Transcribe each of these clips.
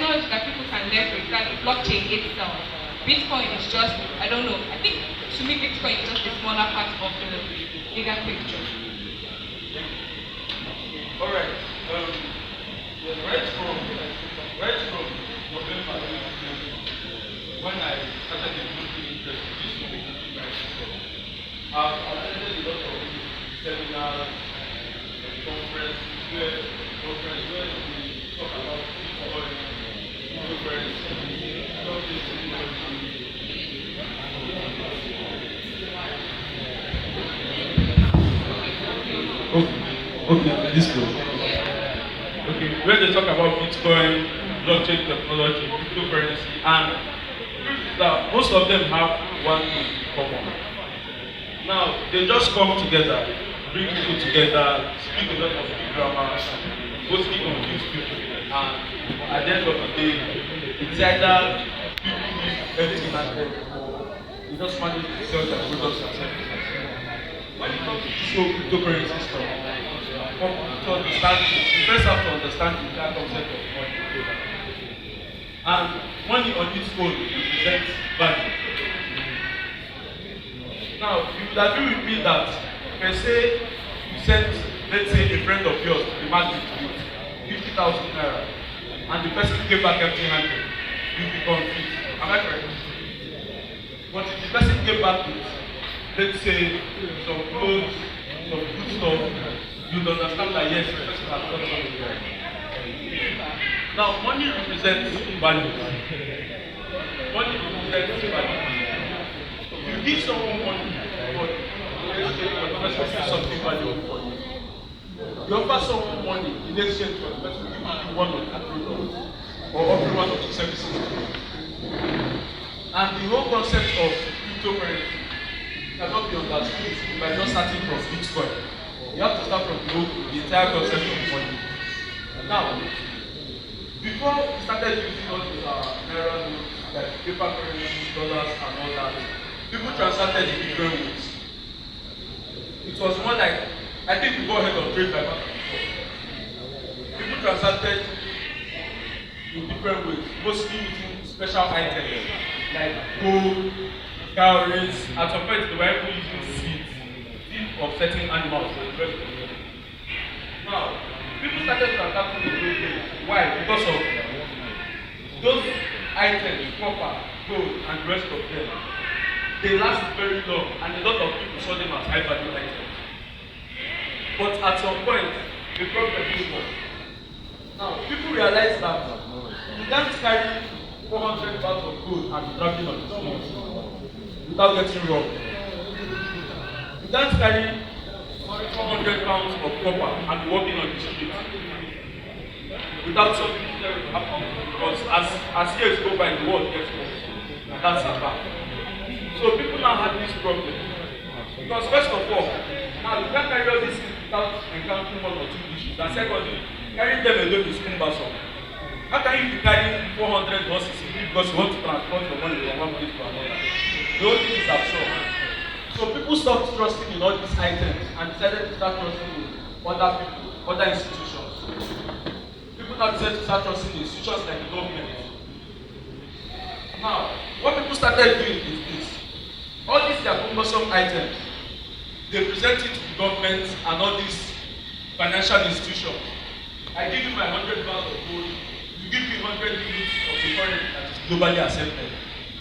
technology that people can leverage, that blockchain itself. Bitcoin is just, I don't know, I think to me Bitcoin is just a smaller part of the bigger picture. Alright. Right from November 2020, when I started looking into this I've attended a lot of seminars, conferences where we talk about Bitcoin, cryptocurrency, all this technology. Okay, this goes. Okay, where they talk about Bitcoin, blockchain technology, cryptocurrency, and that most of them have one thing in common. Now, they just come together, bring people together, speak a lot of big grammar, mostly confuse people, and at the end of the day, it's either people use everything and then, or they just manage to sell their products and services. When it comes to this whole cryptocurrency stuff, to understand it, you first have to understand the entire concept of money. And money on its own represents value. Now, you would agree with me that, per se, you sent, let's say, a friend of yours to the market with 50,000 naira, and the person came back empty-handed, you'll be confused. Am I correct? But if the person came back with, let's say, some clothes, some good stuff, you'd understand that yes, the person has done something right. Now, money represents value. Money represents value. You give someone money, but the person gives something valuable for you. You offer someone money in exchange for the person to give you one of the products or offer one of the services. And the whole concept of cryptocurrency cannot be understood by just starting from Bitcoin. You have to start from the entire concept of money. Now, before we started using all these naira notes, like paper currency, dollars, and all that, people transacted in different ways. It was more like, I think we go ahead of trade by barter before. People transacted in different ways, mostly using special items like gold, cowries. At some point, they were even using seeds of certain animals for the rest of them. Now, people started transacting in those ways. Why? Because of those items, copper, gold, and the rest of them. They last very long, and a lot of people saw them as high value items. But at some point, the problem came up. Now, people realized that you can't carry 400 bags of gold and be traveling on the streets without getting robbed. You can't carry 400 pounds of copper and be walking on the street without something to happen. Because as years go by, the world gets worse. And that's a fact. So people now have this problem. Because first of all, now you can't carry all these things without encountering one or two issues. And secondly, carrying them alone is cumbersome. How can you be carrying 400 horses because you want to transport your money from one place to another? The whole thing is absurd. So people stopped trusting in all these items and decided to start trusting in other people, other institutions. People now decided to start trusting in institutions like the government. Now, what people started doing is this. All these their cumbersome items, they present it to the government and all these financial institutions. I give you my 100 bags of gold, you give me 100 units of the currency that is globally accepted,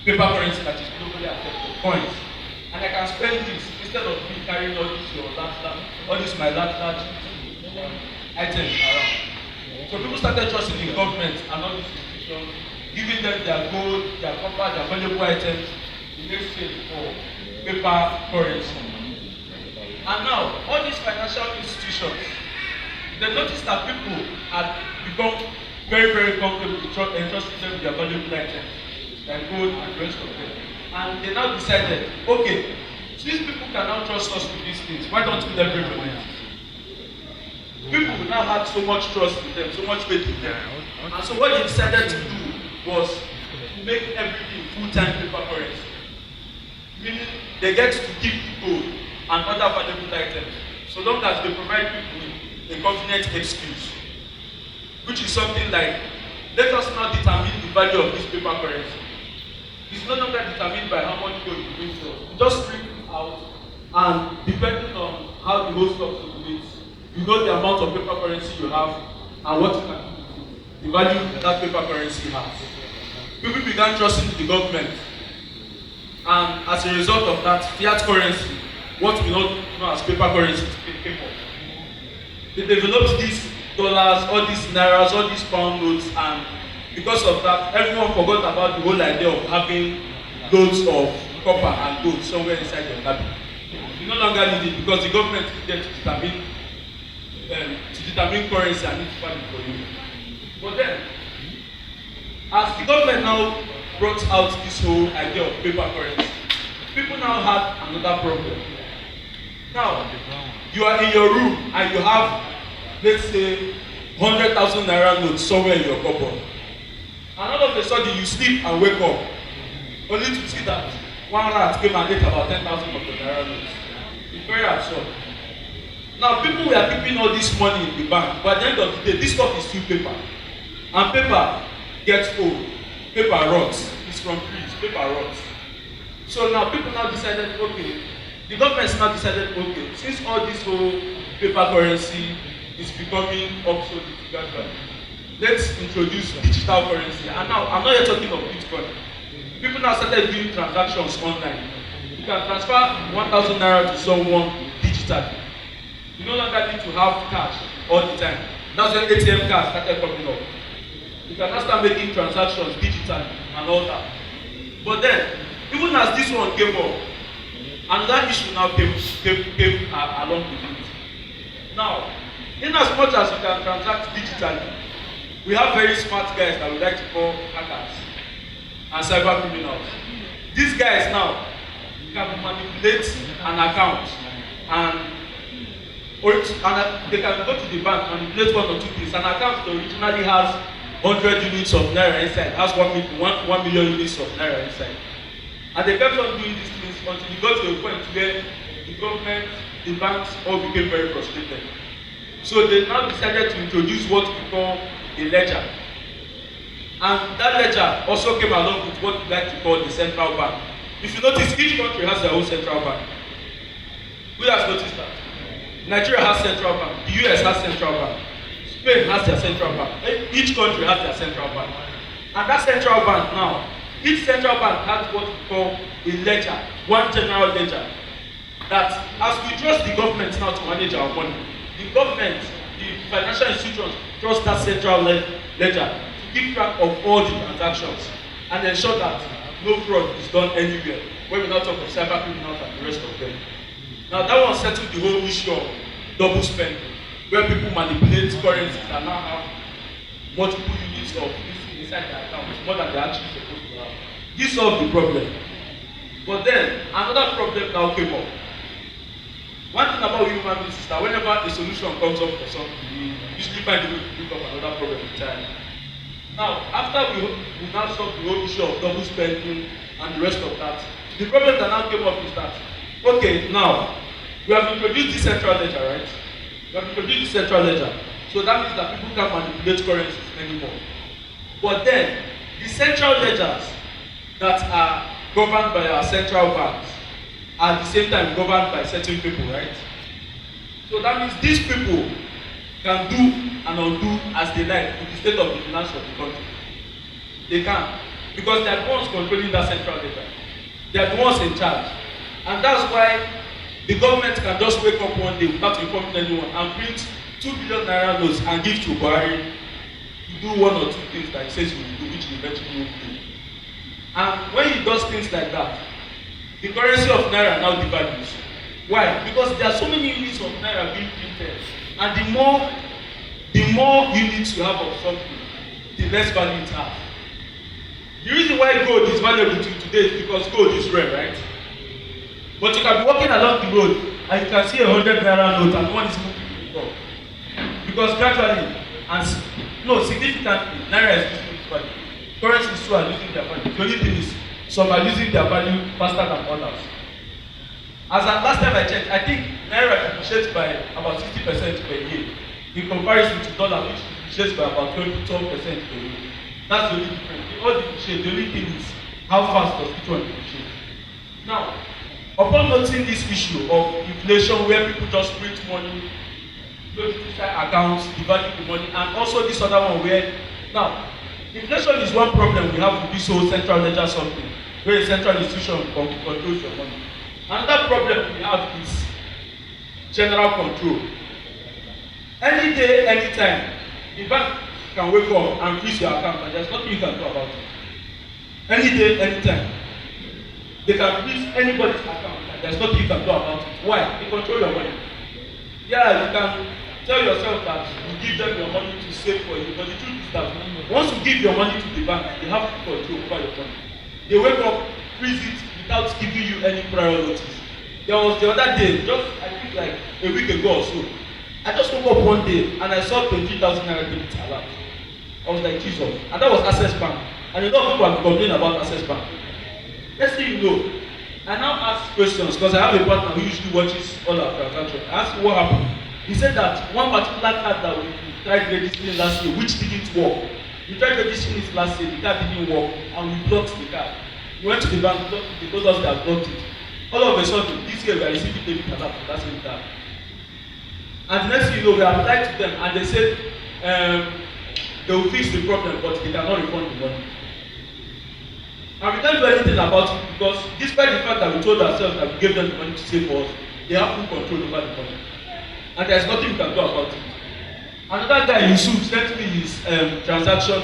paper currency that is globally accepted, coins. And I can spend this instead of me carrying all these my large items around. So people started trusting in government and all these institutions, giving them their gold, their copper, their valuable items in exchange for paper currency. And now, all these financial institutions, they noticed that people had become very, very comfortable entrusting them with their valuable items, like gold and the rest of them. And they now decided, okay, since people can now trust us with these things, why don't we leverage on it? People now had so much trust in them, so much faith in them. And so what they decided to do was to make everything full-time paper currency. Meaning they get to keep the gold and other valuable items, so long as they provide people with a convenient excuse, which is something like Let us now determine the value of this paper currency. It's no longer determined by how much gold you bring to us. You just bring it out, and depending on how the whole stock circulates, you know the amount of paper currency you have and what you can do with it, the value that paper currency has. People began trusting the government, and as a result of that, fiat currency, what we know as paper currency, came up. They developed these dollars, all these nairas, all these pound notes, and because of that, everyone forgot about the whole idea of having loads of copper and gold somewhere inside your cabinet. You no longer need it because the government needed to determine currency and its value for you. But then, as the government now brought out this whole idea of paper currency, people now had another problem. Now, you are in your room and you have, let's say, 100,000 naira notes somewhere in your cupboard. And all of a sudden you sleep and wake up, only to see that one rat came and ate about 10,000 of the naira notes. It's very absurd. Now, people were keeping all this money in the bank, but at the end of the day, this stuff is still paper. And paper gets old. Paper rots. It's from trees. Paper rots. So now people now decided, okay, the government now decided, okay, since all this whole paper currency is becoming obsolete gradually, let's introduce digital currency. And now, I'm not yet talking of Bitcoin. People now started doing transactions online. You can transfer 1,000 naira to someone digitally. You no longer need to have cash all the time. That's when ATM cards started coming up. You can now start making transactions digitally and all that. But then, even as this one came up, another issue now came along with it. Now, in as much as you can transact digitally, we have very smart guys that we like to call hackers and cyber criminals. These guys now can manipulate an account and they can go to the bank and manipulate one or two things. An account that originally has 100 units of naira inside, has 1 million units of naira inside. And they kept on doing these things until it got to a point where the government, the banks all became very frustrated. So they now decided to introduce what we call a ledger. And that ledger also came along with what we like to call the central bank. If you notice, each country has their own central bank. Who has noticed that? Nigeria has central bank, the US has central bank, Spain has their central bank. Each country has their central bank. And that central bank now, each central bank has what we call a ledger, one general ledger. That as we trust the government now to manage our money, the government, the financial institutions trust that central ledger to keep track of all the transactions and ensure that no fraud is done anywhere. When we now talk of cyber criminals and the rest of them. Now that one settled the whole issue of double spending, where people manipulate currencies and now have multiple units of this inside their accounts, more than they're actually supposed to have. This solved the problem. But then another problem now came up. One thing about human beings is that whenever a solution comes up for something, we usually find a way to pick up another problem in time. Now, after we now solved the whole issue of double spending and the rest of that, the problem that now came up is that, okay, now, we have introduced the central ledger, right? We have introduced the central ledger. So that means that people can't manipulate currencies anymore. But then, the central ledgers that are governed by our central banks are at the same time governed by certain people, right? So that means these people can do and undo as they like with the state of the finance of the country. They can. Because they are the ones controlling that central ledger. They are the ones in charge. And that's why the government can just wake up one day without informing anyone and print 2 billion naira notes and give to Buhari to do one or two things that he says he will do, which he eventually won't do. And when he does things like that, the currency of naira now devalues. Why? Because there are so many units of naira being printed, and the more units you have of something, the less value it has. The reason why gold is valuable to you today is because gold is rare, right? But you can be walking along the road and you can see 100 naira note and one is moving to the because gradually and significantly naira is losing its value. Currencies too are losing their value. The only thing is some are losing their value faster than others. As at last time I checked, I think naira depreciates by about 60% per year in comparison to dollar, which depreciates by about 12% per year. That's the only difference. All depreciate, the only thing is how fast does each one depreciate. Now, upon noticing this issue of inflation where people just print money, close inside accounts, dividing the money, and also this other one where now inflation is one problem we have with this whole central ledger something, where a central institution controls your money. Another problem we have is general control. Any day, anytime, the bank can wake up and freeze your account and there's nothing you can do about it. Any day, anytime. They can freeze anybody's account and there's nothing you can do about it. Why? They control your money. Yeah, you can tell yourself that you give them your money to save for you, but the truth is that once you give your money to the bank, they have full control over your money. They wake up, freeze it without giving you any prior notice. There was the other day, just I think like a week ago or so, I just woke up one day and I saw 20,000 naira credit alert. I was like, Jesus. And that was Access Bank. And a lot of people have been complaining about Access Bank. Next thing you know, I now ask questions because I have a partner who usually watches all our transactions. I asked him what happened. He said that one particular card that we tried registering last year, which didn't work. We tried registering it last year, the card didn't work, and we blocked the card. We went to the bank, they told us they had blocked it. All of a sudden, this year we are receiving debit alert for that same card. And the next thing you know, we applied to them and they said they will fix the problem, but they cannot refund the money. And we can't do anything about it because despite the fact that we told ourselves that we gave them the money to save for us, they have full control over the money. And there's nothing we can do about it. Another guy, Yusuf, sent me his transaction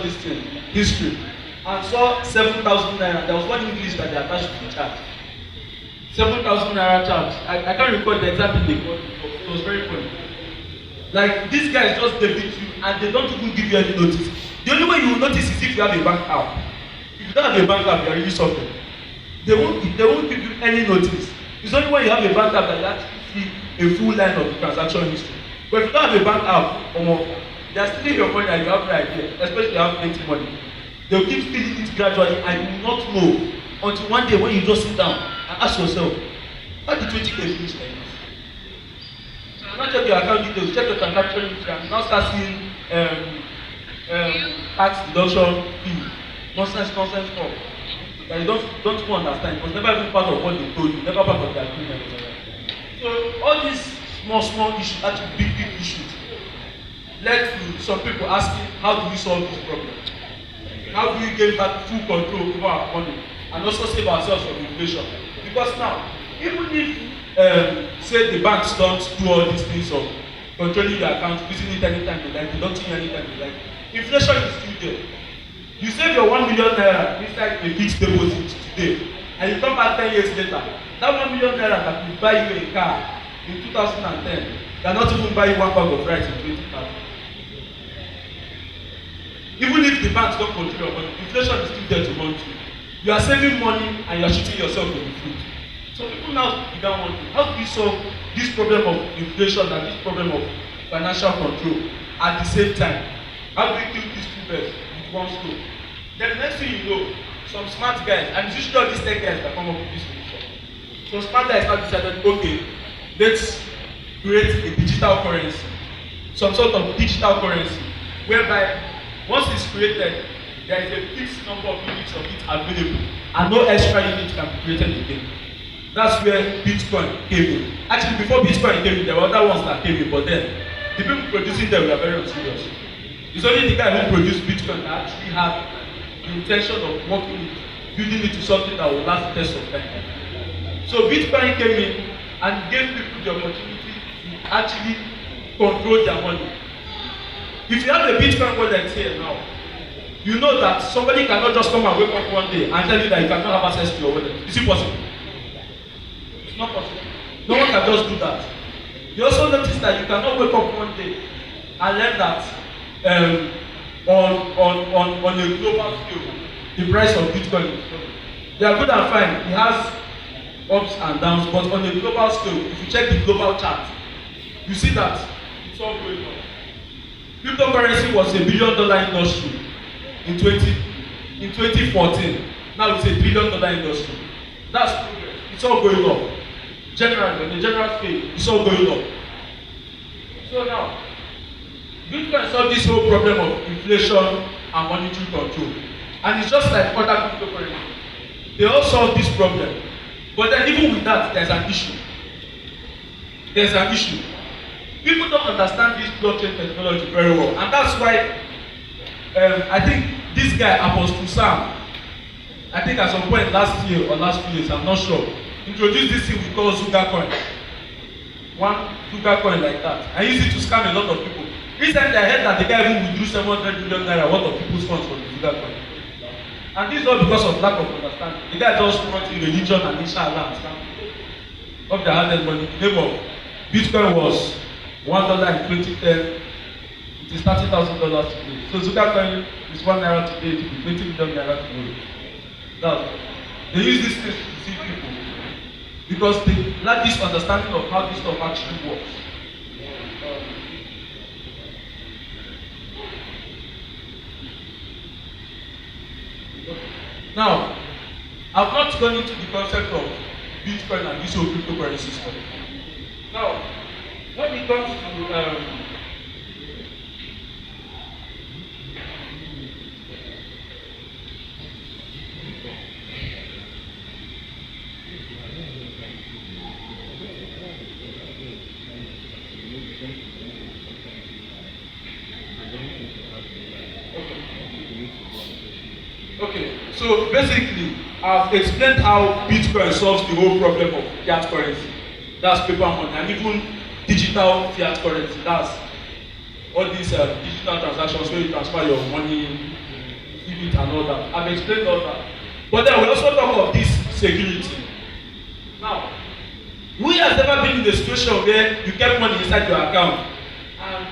history and saw 7,000 naira. There was one English that they attached to the charge. 7,000 naira charge. I can't recall the exact thing they called it, but it was very funny. Like these guys just debit you and they don't even give you any notice. The only way you will notice is if you have a bank app. If you don't have a bank app, you are really suffering. They won't give you any notice. It's only when you have a bank app that you actually see a full line of the transaction history. But if you don't have a bank app, they are stealing your money and you have no idea, especially if you have plenty money. They will keep stealing it gradually and you will not know until one day when you just sit down and ask yourself, how did 20K finish like this? Not check your account details, check your transaction history and now start seeing tax deduction fee. Nonsense talk that you don't even understand. It was never even part of what they told you, never part of the agreement. So all these small issues, actually big issues, led to some people asking, how do we solve this problem? How do we get back full control over our money and also save ourselves from inflation? Because now, even if say the banks don't do all these things of controlling your account, using it anytime they like, deducting you anytime they like, inflation is still there. You save your 1 million naira inside a fixed deposit today, and you come back 10 years later, that 1 million naira that will buy you a car in 2010 cannot even buy you one bag of rice in 2030. Even if the banks don't control your money, inflation is still there to hunt you. You are saving money and you are shooting yourself in the foot. So people now began wondering, how do we solve this problem of inflation and this problem of financial control at the same time? How do we kill these two birds with one stone? Then the next thing you know, some smart guys, and it's usually all these tech guys that come up with this solution. Some smart guys have decided, okay, let's create a digital currency, some sort of digital currency, whereby once it's created, there is a fixed number of units of it available, and no extra unit can be created again. That's where Bitcoin came in. Actually, before Bitcoin came in, there were other ones that came in, but then the people producing them were very unserious. It's only the guy who produced Bitcoin that actually had the intention of working it, building it to something that will last the test of time. So Bitcoin came in and gave people the opportunity to actually control their money. If you have a Bitcoin wallet here now, you know that somebody cannot just come and wake up one day and tell you that you cannot have access to your wallet. Is it possible? It's not possible. No one can just do that. You also notice that you cannot wake up one day and learn that on a global scale, the price of Bitcoin is growing. They are good and fine. It has ups and downs, but on a global scale, if you check the global chart, you see that it's all going on. Cryptocurrency was $1 billion industry in 2014. Now it's $1 billion industry. That's progress. It's all going up. Generally, on the general scale, it's all going up. So now, Bitcoin solved this whole problem of inflation and monetary control. And it's just like other cryptocurrencies. They all solve this problem. But then even with that, there's an issue. There's an issue. People don't understand this blockchain technology very well. And that's why I think this guy, Apostle Sam, I think at some point last year or last few years, I'm not sure, introduced this thing we call Sugar Coin. One Sugar Coin like that. I use it to scam a lot of people. Recently, I heard that the guy who withdrew 700 million naira worth of people's funds from the Sugar Coin. And this is all because of lack of understanding. The guy just brought in religion and inshallah and scam people of their hard-earned money. The name of Bitcoin was $1 in 2010. It is $30,000 today. So Sugar Coin is 1 naira today. It will be 20 million naira tomorrow. Now, they use this thing to deceive people because they lack this understanding of how this stuff actually works. Now, I've not gone into the concept of Bitcoin and this whole cryptocurrency system. Now, when it comes to okay, so basically, I've explained how Bitcoin solves the whole problem of fiat currency. That's paper money, and even digital fiat currency. That's all these digital transactions where you transfer your money, give it and all that. I've explained all that. But then we also talk of this security. Now, who has ever been in a situation where you kept money inside your account and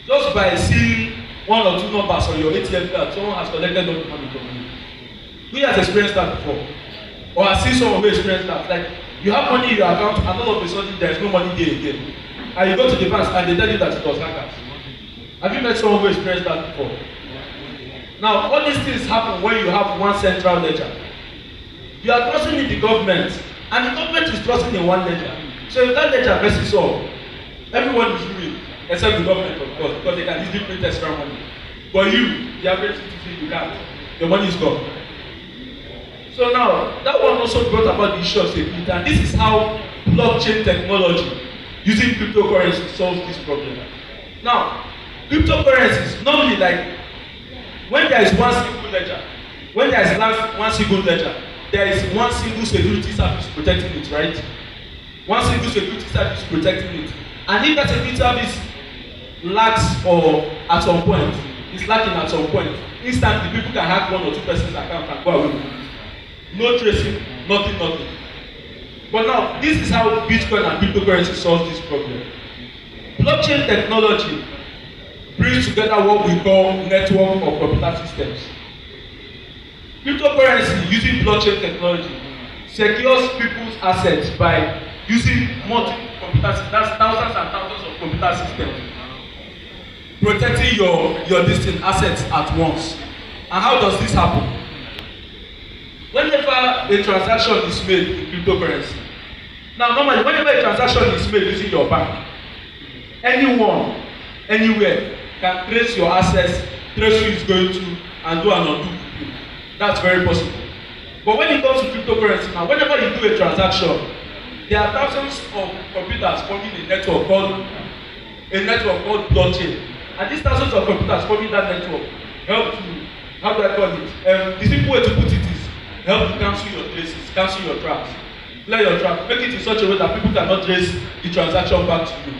just by seeing one or two numbers on your ATM card, someone has collected all the money from you? Who has experienced that before? Or has seen someone who experienced that? Like, you have money in your account and all of a sudden there is no money there again. And you go to the bank and they tell you that it was hackers. Have you met someone who experienced that before? Now, all these things happen when you have one central ledger. You are trusting in the government, and the government is trusting in one ledger. So if that ledger messes up, everyone is ruined, except the government, of course, because they can easily print extra money. But you, the average citizen, you can't. Your money is gone. So now, that one also brought about the issue of security, and this is how blockchain technology using cryptocurrency solves this problem. Now, cryptocurrencies, normally, like, when there is one single ledger, when there is one single ledger, there is one single security service protecting it, right? One single security service protecting it. And if that security service lacks or at some point, is lacking at some point, instantly people can hack one or two person's account and go away with it. No tracing, nothing. But now, this is how Bitcoin and cryptocurrency solves this problem. Blockchain technology brings together what we call network of computer systems. Cryptocurrency using blockchain technology secures people's assets by using multiple computer systems. That's thousands and thousands of computer systems protecting your distinct assets at once. And how does this happen? Whenever a transaction is made in cryptocurrency, now normally whenever a transaction is made using your bank, anyone, anywhere can trace your assets, trace who is going to, and do an undo. That's very possible. But when it comes to cryptocurrency, now whenever you do a transaction, there are thousands of computers forming a network called blockchain. And these thousands of computers forming that network help to, how do I call it? The simple way to put it is help to cancel your traces, cancel your traps, clear your traps, make it in such a way that people cannot trace the transaction back to you.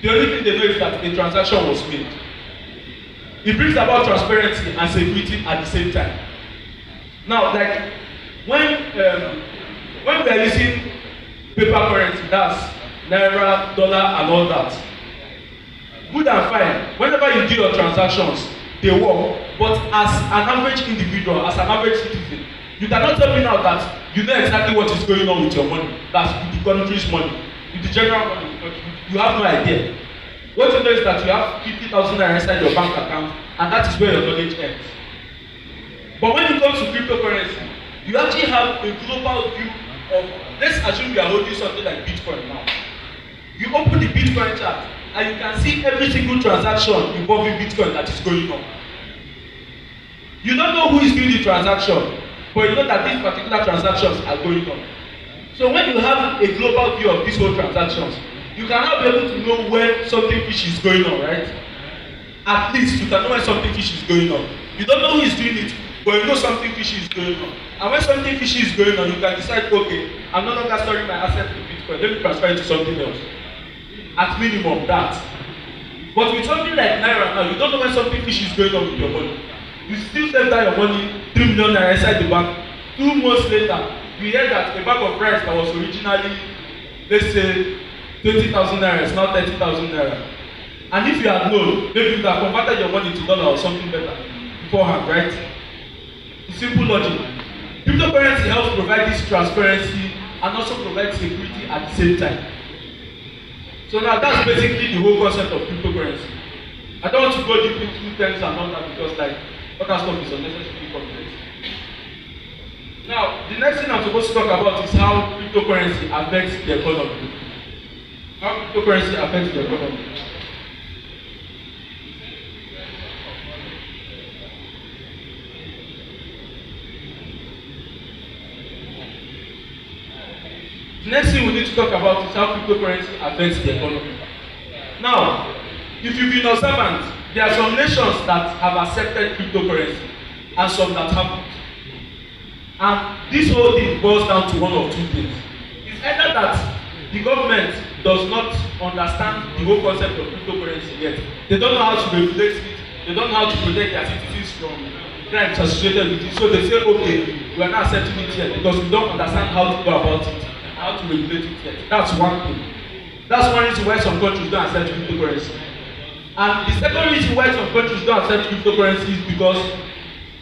The only thing they know is that a transaction was made. It brings about transparency and security at the same time. Now, like when we are using paper currency, that's naira, dollar, and all that, good and fine. Whenever you do your transactions, they work. But as an average individual, as an average citizen, you cannot tell me now that you know exactly what is going on with your money. That's with the country's money, with the general money. But you have no idea. What you know is that you have 50,000 naira inside your bank account, and that is where your knowledge ends. But when it comes to cryptocurrency, you actually have a global view of, let's assume we are holding something like Bitcoin now. You open the Bitcoin chart and you can see every single transaction involving Bitcoin that is going on. You don't know who is doing the transaction, but you know that these particular transactions are going on. So when you have a global view of these whole transactions, you can now be able to know when something fishy is going on, right? At least you can know when something fishy is going on. You don't know who is doing it, but you know something fishy is going on. And when something fishy is going on, you can decide, okay, I'm no longer storing my assets in Bitcoin, let me transfer it to something else. At minimum, that. But with something like Naira now, you don't know when something fishy is going on with your money. You still save down your money, 3 million naira inside the bank. 2 months later, you hear that a bag of rice that was originally, let's say, 20,000 naira is now 30,000 naira. And if you had known, maybe you have converted your money to dollar or something better beforehand, right? It's simple logic. Cryptocurrency helps provide this transparency and also provide security at the same time. So now that's basically the whole concept of cryptocurrency. I don't want to go deep into terms and all that because like other stuff is unnecessarily complex. Now, the next thing I'm supposed to talk about is how cryptocurrency affects the economy. How cryptocurrency affects the economy. The next thing we need to talk about is how cryptocurrency affects the economy. Now, if you've been observant, there are some nations that have accepted cryptocurrency and some that haven't. And this whole thing boils down to one of two things. It's either that the government does not understand the whole concept of cryptocurrency yet. They don't know how to regulate it. They don't know how to protect their citizens from crimes associated with it. So they say, okay, we are not accepting it yet because we don't understand how to go about it. How to regulate it yet. That's one thing. That's one reason why some countries don't accept cryptocurrency. And the second reason why some countries don't accept cryptocurrency is because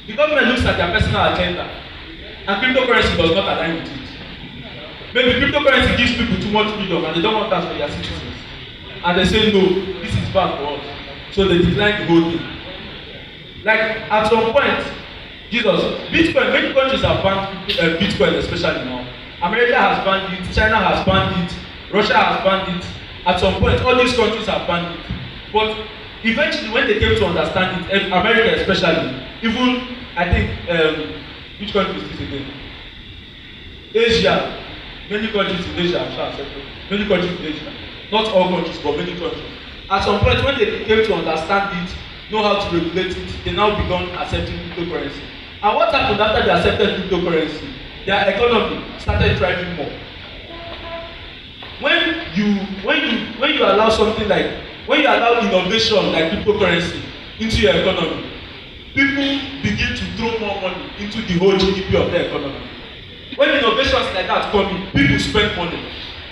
the government looks at their personal agenda and cryptocurrency does not align with it. Maybe cryptocurrency gives people too much freedom and they don't want that for their citizens. And they say, no, this is bad for us. So they decline the whole thing. Like at some point, Bitcoin, many countries have banned Bitcoin especially now. America has banned it, China has banned it, Russia has banned it. At some point, all these countries have banned it. But eventually, when they came to understand it, America especially, even, I think, which country is this again? Asia. Many countries in Asia, I'm sure accepted. Many countries in Asia. Not all countries, but many countries. At some point, when they came to understand it, know how to regulate it, they now began accepting cryptocurrency. And what happened after they accepted cryptocurrency? Their economy started thriving more. When you allow something like, when you allow innovation like cryptocurrency into your economy, people begin to throw more money into the whole GDP of the economy. When innovations like that come in, people spend money.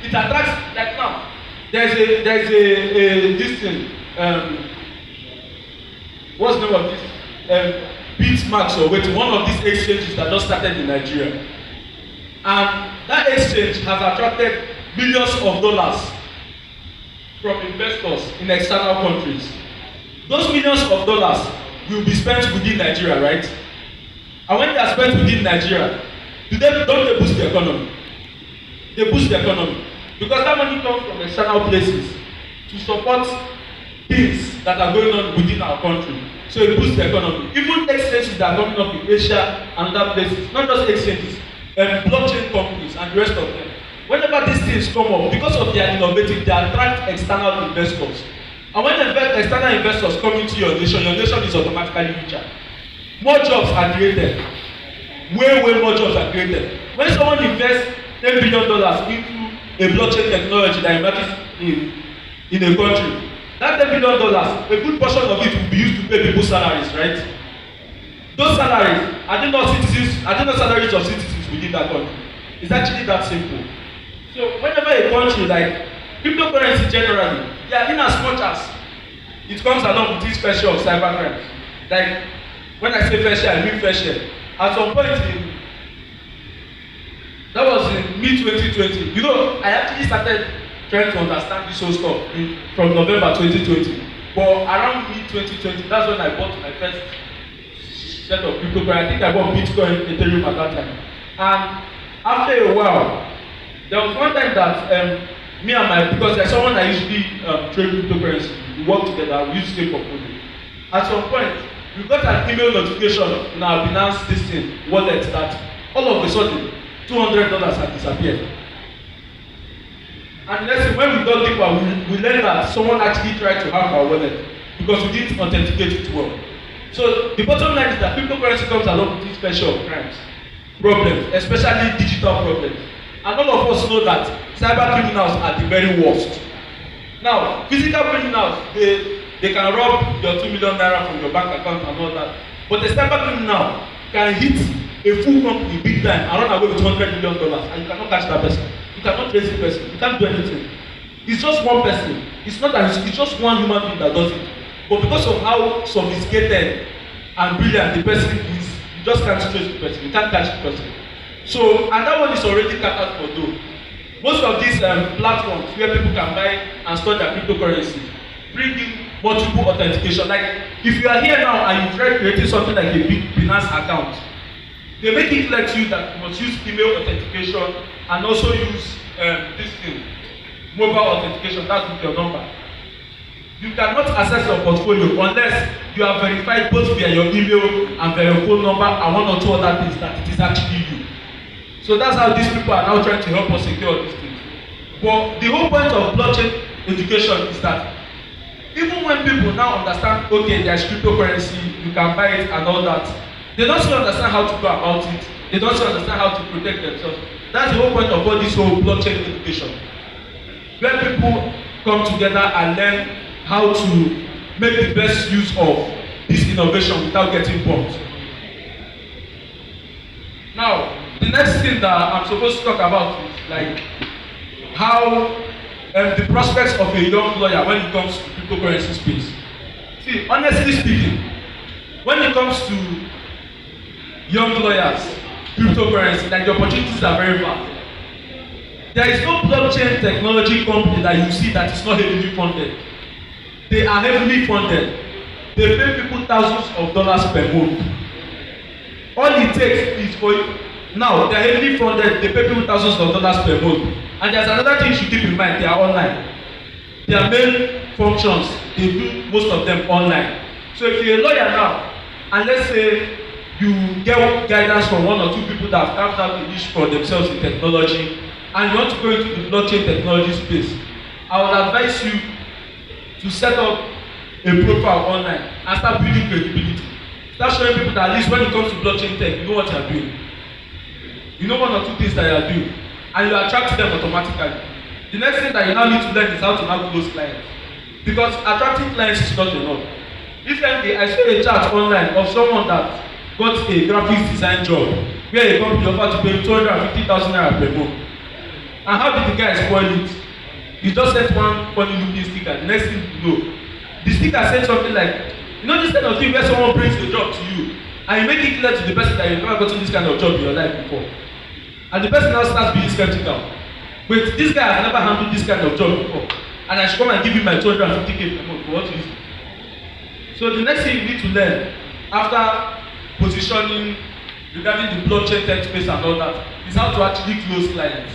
It attracts, like now, there's a this thing, what's the name of this? Bitmax or wait, one of these exchanges that just started in Nigeria. And that exchange has attracted millions of dollars from investors in external countries. Those millions of dollars will be spent within Nigeria, right? And when they are spent within Nigeria, don't they boost the economy? They boost the economy. Because that money comes from external places to support things that are going on within our country. So it boosts the economy. Even exchanges that are coming up in Asia and other places, not just exchanges, blockchain companies and the rest of them. Whenever these things come up, because of their innovative, they attract external investors. And when external investors come into your nation is automatically richer. More jobs are created. Way more jobs are created. When someone invests $10 billion into a blockchain technology that emerges in a country, that $10 billion, a good portion of it will be used to pay people's salaries, right? Those salaries, are they not citizens? Are they not salaries of citizens within that country? It's actually that simple. So whenever a country like cryptocurrency generally, yeah, in as much as it comes along with this fair share of cyber crimes. Like when I say fair share, I mean fair share. At some point that was in mid-2020. You know, I actually started trying to understand this whole stuff from November 2020. But around mid-2020, that's when I bought my first set of cryptocurrency. I think I bought Bitcoin, Ethereum at that time. And after a while, there was one time that me and because there's someone I usually trade cryptocurrency, we work together, we use the same portfolio. At some point, we got an email notification in our Binance this thing wallet that all of a sudden $200 had disappeared. And next thing, when we got deeper, we learned that someone actually tried to hack our wallet because we didn't authenticate it well. So the bottom line is that cryptocurrency comes along with this special crimes, problems, especially digital problems. And all of us know that cyber criminals are the very worst. Now, physical criminals, they can rob your 2 million naira from your bank account and all that. But a cyber criminal can hit a full company big time and run away with $100 million, and you cannot catch that person. You cannot trace the person. You can't do anything. It's just one person. It's not that it's just one human being that does it. But because of how sophisticated and brilliant the person is, you just can't trace the person. You can't catch the person. So, and that one is already catered for though. Most of these platforms where people can buy and store their cryptocurrency bring in multiple authentication. Like if you are here now and you try creating something like a big Binance account, they make it clear to you that you must use email authentication and also use this thing, mobile authentication. That's with your number. You cannot access your portfolio unless you have verified both via your email and via your phone number and one or two other things that it is actually you. So that's how these people are now trying to help us secure these things. But the whole point of blockchain education is that even when people now understand, okay, there's cryptocurrency, you can buy it and all that, they don't still understand how to go about it. They don't still understand how to protect themselves. That's the whole point of all this whole blockchain education. Where people come together and learn how to make the best use of this innovation without getting bumped. Now, the next thing that I'm supposed to talk about is like how the prospects of a young lawyer when it comes to cryptocurrency space. See, honestly speaking, when it comes to young lawyers, cryptocurrency, like the opportunities are very vast. There is no blockchain technology company that you see that is not heavily funded. They are heavily funded. They pay people thousands of dollars per month. All it takes is for you. Now, they are heavily funded, they pay people thousands of dollars per month. And there's another thing you should keep in mind, they are online. Their main functions, they do most of them online. So if you're a lawyer now, and let's say you get guidance from one or two people that have carved out a niche for themselves in technology, and you want to go into the blockchain technology space, I would advise you to set up a profile online and start building credibility. Start showing people that at least when it comes to blockchain tech, you know what you are doing. You know one or two things that you are doing, and you attract them automatically. The next thing that you now need to learn is how to now close clients. Because attracting clients is not enough. Recently, I saw a chat online of someone that got a graphics design job where a company offered to pay 250,000 naira per month. And how did the guy spoil it? He just sent one funny looking sticker. The next thing you know, the sticker said something like, you know this kind of thing where someone brings the job to you and you make it clear to the person that you've never gotten this kind of job in your life before. And the person now starts being skeptical. Wait, this guy has never handled this kind of job before. And I should come and give him my 250k per month for what reason? So the next thing you need to learn after positioning regarding the blockchain tech space and all that is how to actually close clients.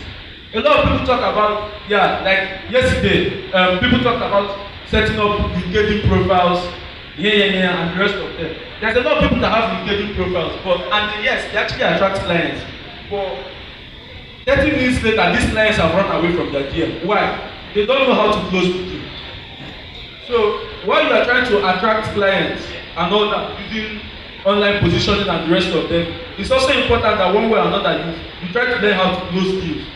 A lot of people talk about, like yesterday, people talked about setting up LinkedIn profiles, and the rest of them. There's a lot of people that have LinkedIn profiles, and yes, they actually attract clients. But 30 minutes later, these clients have run away from their DM. Why? They don't know how to close people. So while you are trying to attract clients and all that using online positioning and the rest of them, it's also important that one way or another you try to learn how to close deals.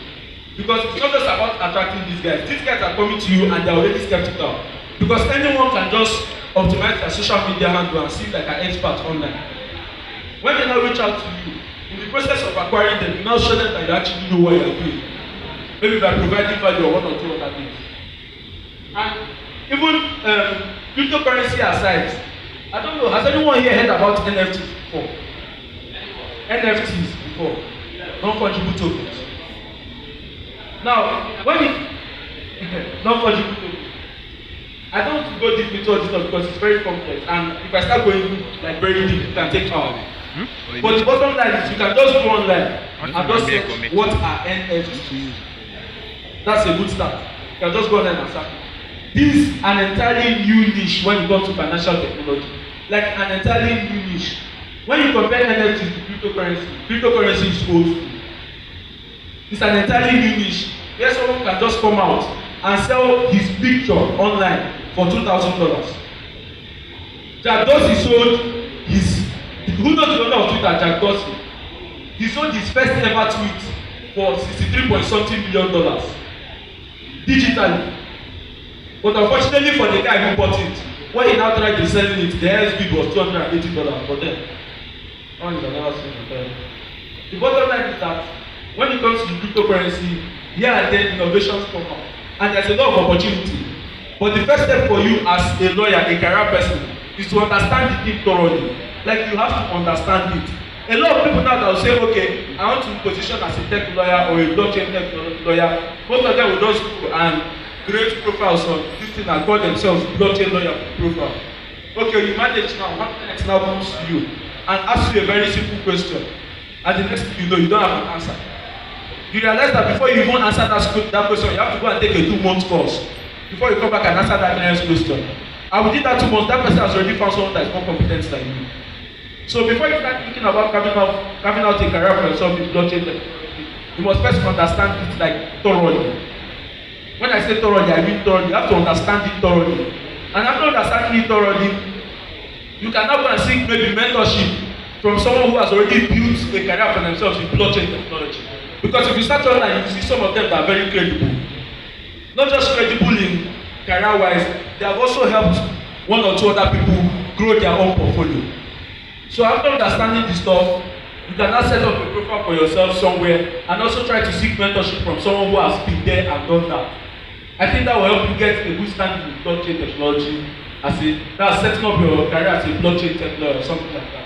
Because it's not just about attracting these guys. These guys are coming to you and they're already skeptical. Because anyone can just optimize their social media handle and seem like an expert online. When they now reach out to you, in the process of acquiring them, you now show them that you actually know what you're doing. Maybe by providing value or one or two other things. And even cryptocurrency aside, I don't know, has anyone here heard about NFTs before? NFTs before, non-fungible tokens. Now, when it non-fungible tokens, I don't want to go deep into all this stuff because it's very complex, and if I start going like very deep, it can take hours. But the bottom line is you can just go online and just search what are NFTs. That's a good start. You can just go online and search. This is an entirely new niche when it comes to financial technology. like an entirely new niche. When you compare NFTs to cryptocurrency is old school. It's an entirely new niche where someone can just come out and sell his picture online for $2,000. Jack Dorsey sold his, who knows the owner of Twitter, Jack Dorsey? He sold his first ever tweet for 63 point something million dollars digitally. But unfortunately for the guy who bought it, when he now tried to sell it, the highest bid was $280 for them. One is another thing. The bottom line is that when it comes to cryptocurrency, here and there innovations come up, and there's a lot of opportunity. But the first step for you as a lawyer, a career person, is to understand the thing thoroughly. Like you have to understand it. A lot of people now that will say, okay, I want to position as a tech lawyer or a blockchain tech lawyer. Most of them will just go and create profiles on this thing and call themselves blockchain lawyer profile. Okay, you manage now, one client now comes to you and asks you a very simple question. And the next thing you know, you don't have an answer. You realize that before you even answer that question, you have to go and take a 2-month course before you come back and answer that client's question. And within that 2 months, that person has already found someone that is more competent than you. So before you start thinking about carving out a career for yourself in blockchain technology, you must first understand it like thoroughly. When I say thoroughly, I mean thoroughly. You have to understand it thoroughly. And after understanding it thoroughly, you can now go and seek maybe mentorship from someone who has already built a career for themselves in blockchain technology. Because if you start online, you see some of them that are very credible. Not just credible in career-wise, they have also helped one or two other people grow their own portfolio. So after understanding this stuff, you can now set up a profile for yourself somewhere and also try to seek mentorship from someone who has been there and done that. I think that will help you get a good standing in blockchain technology that's setting up your career as a blockchain technology or something like that.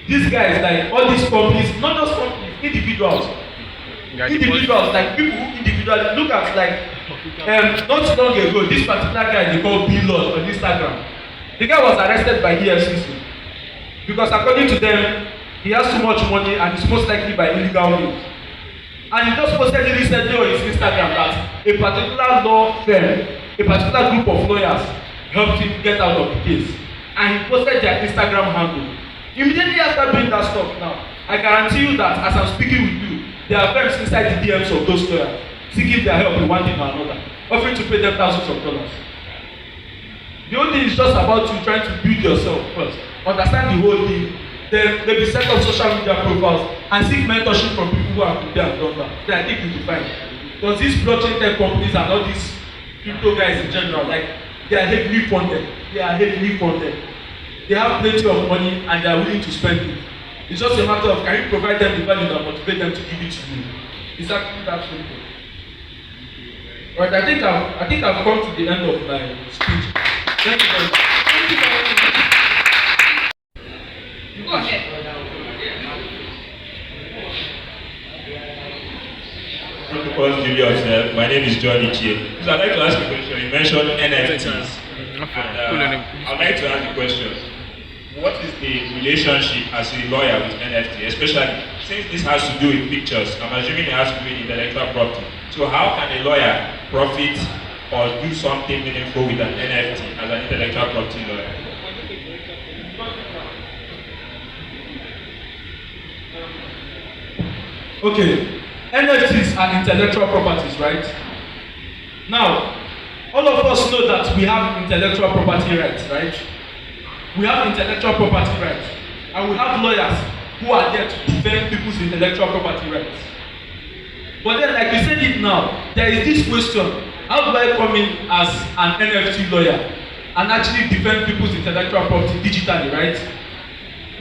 These guys, like all these companies, not just companies, individuals, like people who individually look at not long ago, this particular guy they call Bilod on Instagram. The guy was arrested by EFCC because according to them, he has too much money and it's most likely by illegal means. And he just posted recently on his Instagram that a particular law firm, a particular group of lawyers helped him get out of the case. And he posted their Instagram handle. Immediately after doing that stuff now, I guarantee you that as I'm speaking with you, there are firms inside the DMs of those lawyers seeking their help in one thing or another, offering to pay them thousands of dollars. The only thing is just about you trying to build yourself first, understand the whole thing, then maybe set up social media profiles and seek mentorship from people who have been there and done that. Then I think you'll be fine. Because these blockchain tech companies and all these crypto guys in general, like they are heavily funded. They have plenty of money and they are willing to spend it. It's just a matter of can you provide them the value that motivate them to give it to you. It's actually that simple. Alright, I think I've come to the end of my speech. Thank you very much. Thank you very much. Go ahead. Protocol Julius, my name is John Ichie. So I'd like to ask a question. You mentioned NFTs. And I'd like to ask the question. What is the relationship as a lawyer with NFT, especially since this has to do with pictures? I'm assuming it has to do with intellectual property. So how can a lawyer profit or do something meaningful with an NFT as an intellectual property lawyer? Okay, NFTs are intellectual properties, right? Now, all of us know that we have intellectual property rights, right? We have intellectual property rights, and we have lawyers who are there to defend people's intellectual property rights. But then, like you said it now, there is this question: how do I come in as an NFT lawyer and actually defend people's intellectual property digitally, right?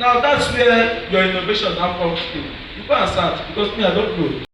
Now that's where your innovation now comes in. You go and search because me, I don't know.